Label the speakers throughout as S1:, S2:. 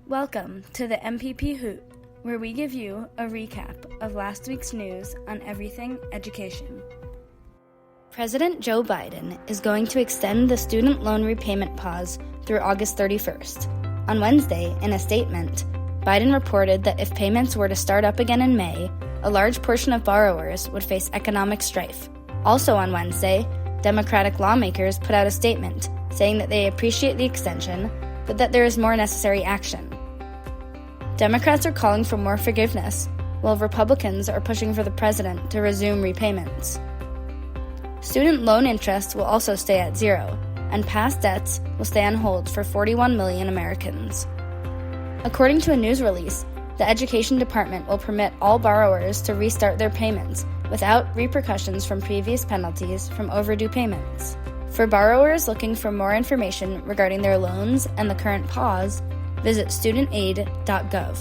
S1: Welcome to the MPP Hoot, where we give you a recap of last week's news on everything education. President Joe Biden is going to extend the student loan repayment pause through August 31st. On Wednesday, in a statement, Biden reported that if payments were to start up again in May, a large portion of borrowers would face economic strife. Also on Wednesday, Democratic lawmakers put out a statement saying that they appreciate the extension, but that there is more necessary action. Democrats are calling for more forgiveness, while Republicans are pushing for the president to resume repayments. Student loan interest will also stay at zero, and past debts will stay on hold for 41 million Americans. According to a news release, the Education Department will permit all borrowers to restart their payments without repercussions from previous penalties from overdue payments. For borrowers looking for more information regarding their loans and the current pause, visit studentaid.gov.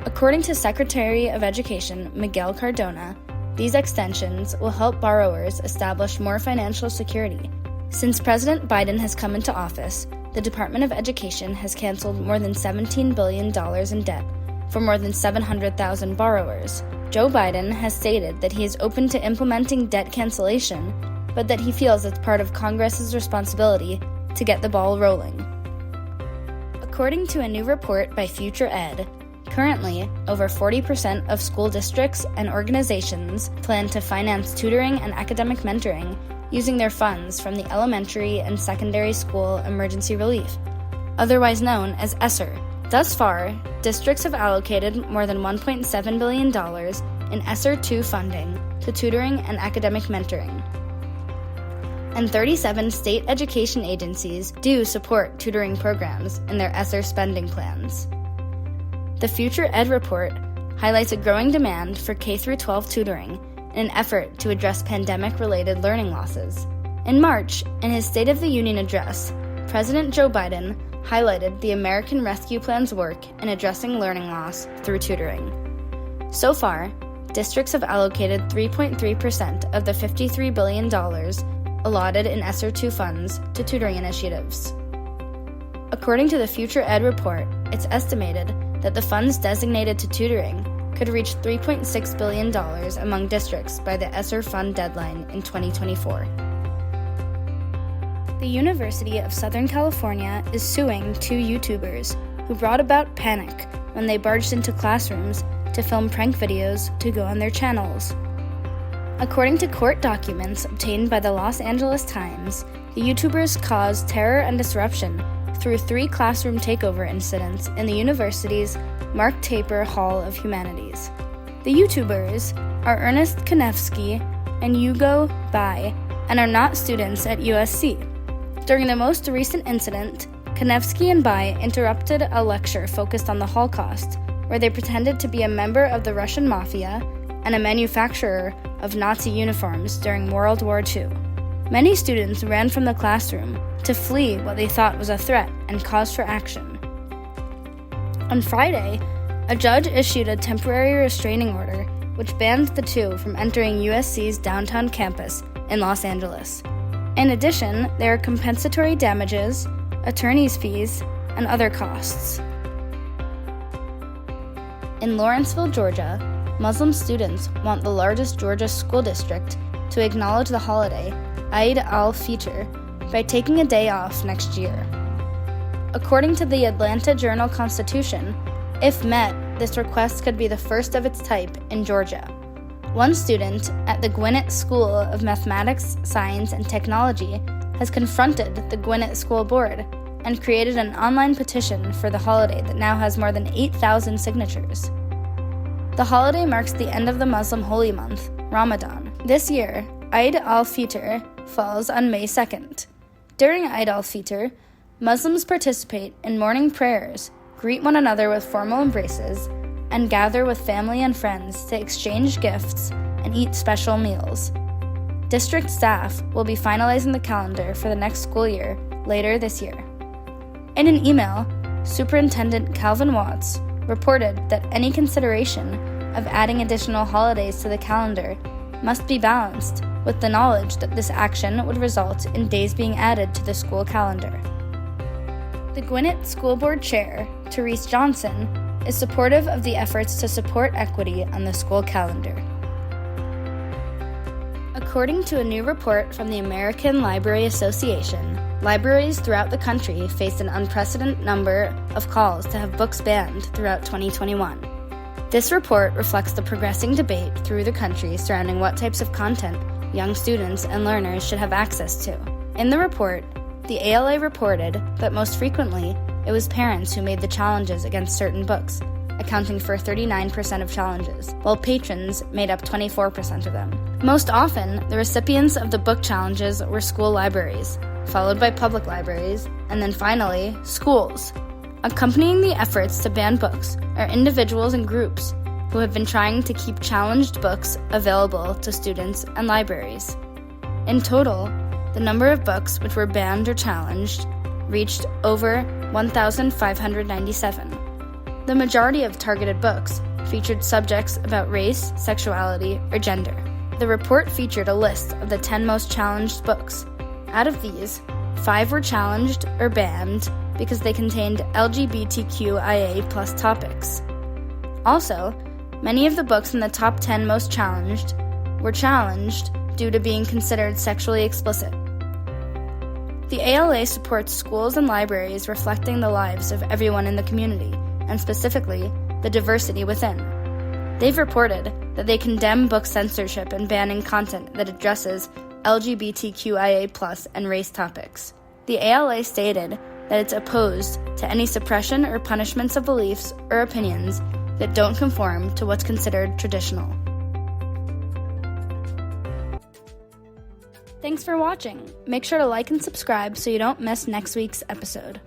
S1: According to Secretary of Education Miguel Cardona, these extensions will help borrowers establish more financial security. Since President Biden has come into office, the Department of Education has canceled more than $17 billion in debt for more than 700,000 borrowers. Joe Biden has stated that he is open to implementing debt cancellation, but that he feels it's part of Congress's responsibility to get the ball rolling. According to a new report by Future Ed, currently, over 40% of school districts and organizations plan to finance tutoring and academic mentoring using their funds from the Elementary and Secondary School Emergency Relief, otherwise known as ESSER. Thus far, districts have allocated more than $1.7 billion in ESSER II funding to tutoring and academic mentoring. And 37 state education agencies do support tutoring programs in their ESSER spending plans. The Future Ed report highlights a growing demand for K-12 tutoring in an effort to address pandemic-related learning losses. In March, in his State of the Union address, President Joe Biden highlighted the American Rescue Plan's work in addressing learning loss through tutoring. So far, districts have allocated 3.3% of the $53 billion allotted in ESSER II funds to tutoring initiatives. According to the Future Ed report, it's estimated that the funds designated to tutoring could reach $3.6 billion among districts by the ESSER fund deadline in 2024. The University of Southern California is suing two YouTubers who brought about panic when they barged into classrooms to film prank videos to go on their channels. According to court documents obtained by the Los Angeles Times, the YouTubers caused terror and disruption through 3 classroom takeover incidents in the university's Mark Taper Hall of Humanities. The YouTubers are Ernest Kanefsky and Hugo Bai and are not students at USC. During the most recent incident, Kanefsky and Bai interrupted a lecture focused on the Holocaust, where they pretended to be a member of the Russian mafia and a manufacturer of Nazi uniforms during World War II. Many students ran from the classroom to flee what they thought was a threat and cause for action. On Friday, a judge issued a temporary restraining order which banned the two from entering USC's downtown campus in Los Angeles. In addition, there are compensatory damages, attorney's fees, and other costs. In Lawrenceville, Georgia, Muslim students want the largest Georgia school district to acknowledge the holiday, Eid al-Fitr, by taking a day off next year. According to the Atlanta Journal-Constitution, if met, this request could be the first of its type in Georgia. One student at the Gwinnett School of Mathematics, Science, and Technology has confronted the Gwinnett School Board and created an online petition for the holiday that now has more than 8,000 signatures. The holiday marks the end of the Muslim holy month, Ramadan. This year, Eid al-Fitr falls on May 2nd. During Eid al-Fitr, Muslims participate in morning prayers, greet one another with formal embraces, and gather with family and friends to exchange gifts and eat special meals. District staff will be finalizing the calendar for the next school year later this year. In an email, Superintendent Calvin Watts reported that any consideration of adding additional holidays to the calendar must be balanced with the knowledge that this action would result in days being added to the school calendar. The Gwinnett School Board Chair, Therese Johnson, is supportive of the efforts to support equity on the school calendar. According to a new report from the American Library Association, libraries throughout the country faced an unprecedented number of calls to have books banned throughout 2021. This report reflects the progressing debate through the country surrounding what types of content young students and learners should have access to. In the report, the ALA reported that most frequently, it was parents who made the challenges against certain books, accounting for 39% of challenges, while patrons made up 24% of them. Most often, the recipients of the book challenges were school libraries, followed by public libraries, and then finally, schools. Accompanying the efforts to ban books are individuals and groups who have been trying to keep challenged books available to students and libraries. In total, the number of books which were banned or challenged reached over 1,597. The majority of targeted books featured subjects about race, sexuality, or gender. The report featured a list of the 10 most challenged books. Out of these, 5 were challenged or banned because they contained LGBTQIA+ topics. Also, many of the books in the top 10 most challenged were challenged due to being considered sexually explicit. The ALA supports schools and libraries reflecting the lives of everyone in the community, and specifically, the diversity within. They've reported that they condemn book censorship and banning content that addresses LGBTQIA+ and race topics. The ALA stated that it's opposed to any suppression or punishments of beliefs or opinions that don't conform to what's considered traditional. Thanks for watching. Make sure to like and subscribe so you don't miss next week's episode.